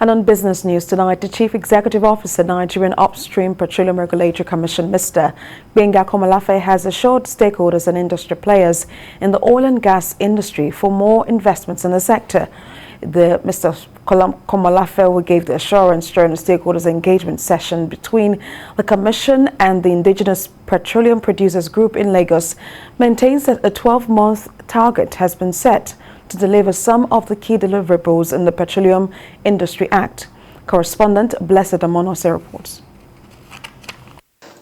And on business news tonight, the Chief Executive Officer, Nigerian Upstream Petroleum Regulatory Commission, Mr. Gbenga Komolafe, has assured stakeholders and industry players in the oil and gas industry for more investments in the sector. Mr. Komolafe gave the assurance during the stakeholders engagement session between the Commission and the Indigenous Petroleum Producers Group in Lagos, maintains that a 12-month target has been set to deliver some of the key deliverables in the Petroleum Industry Act. Correspondent Blessed Amonose reports.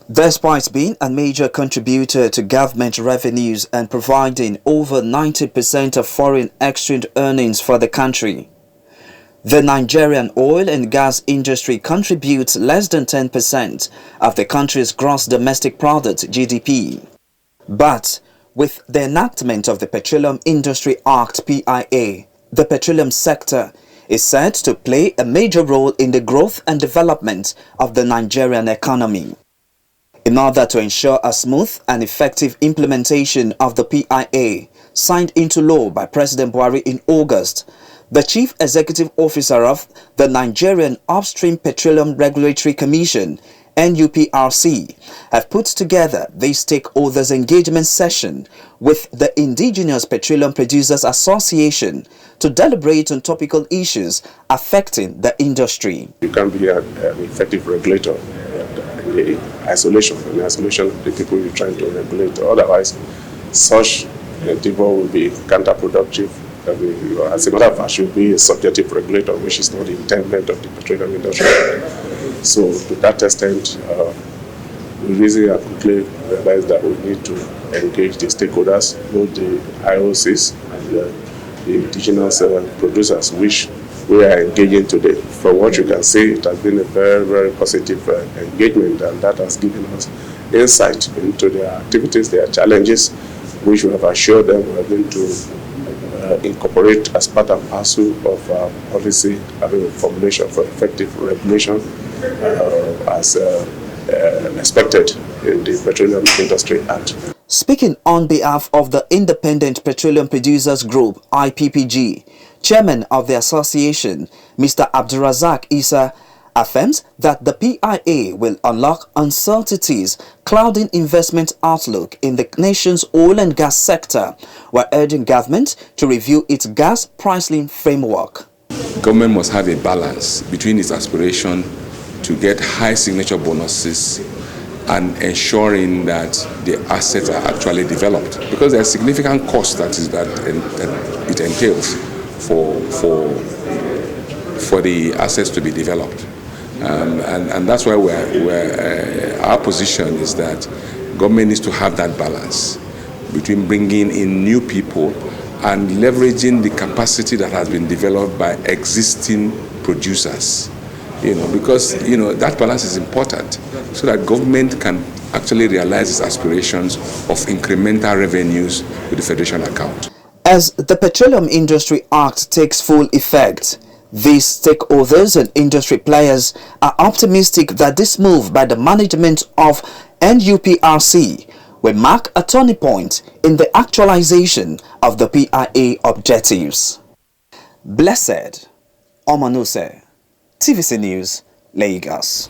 Despite being a major contributor to government revenues and providing over 90% of foreign exchange earnings for the country, the Nigerian oil and gas industry contributes less than 10% of the country's gross domestic product (GDP. But with the enactment of the Petroleum Industry Act (PIA), the petroleum sector is set to play a major role in the growth and development of the Nigerian economy. In order to ensure a smooth and effective implementation of the PIA, signed into law by President Buhari in August, the Chief Executive Officer of the Nigerian Upstream Petroleum Regulatory Commission, NUPRC, have put together the stakeholders engagement session with the Indigenous Petroleum Producers Association to deliberate on topical issues affecting the industry. You can't be an effective regulator in isolation of the people you're trying to regulate. Otherwise, such endeavor will be counterproductive. As a matter of fact, should be a subjective regulator, which is not the intent of the petroleum industry. So, to that extent, we really have quickly realized that we need to engage the stakeholders, both the IOCs and the indigenous producers, which we are engaging today. From what you can see, it has been a very, very positive engagement, and that has given us insight into their activities, their challenges, which we have assured them we are going to incorporate as part and parcel of our policy formulation for effective regulation as expected in the Petroleum Industry Act. Speaking on behalf of the Independent Petroleum Producers Group, IPPG, Chairman of the association, Mr. Abdulrazak Issa, affirms that the PIA will unlock uncertainties clouding investment outlook in the nation's oil and gas sector, while urging government to review its gas pricing framework. Government must have a balance between its aspiration to get high signature bonuses and ensuring that the assets are actually developed, because there's significant cost that it entails for the assets to be developed. And that's why our position is that government needs to have that balance between bringing in new people and leveraging the capacity that has been developed by existing producers. Because that balance is important so that government can actually realize its aspirations of incremental revenues to the Federation account. As the Petroleum Industry Act takes full effect, these stakeholders and industry players are optimistic that this move by the management of NUPRC will mark a turning point in the actualization of the PIA objectives. Blessed Amonose, TVC News, Lagos.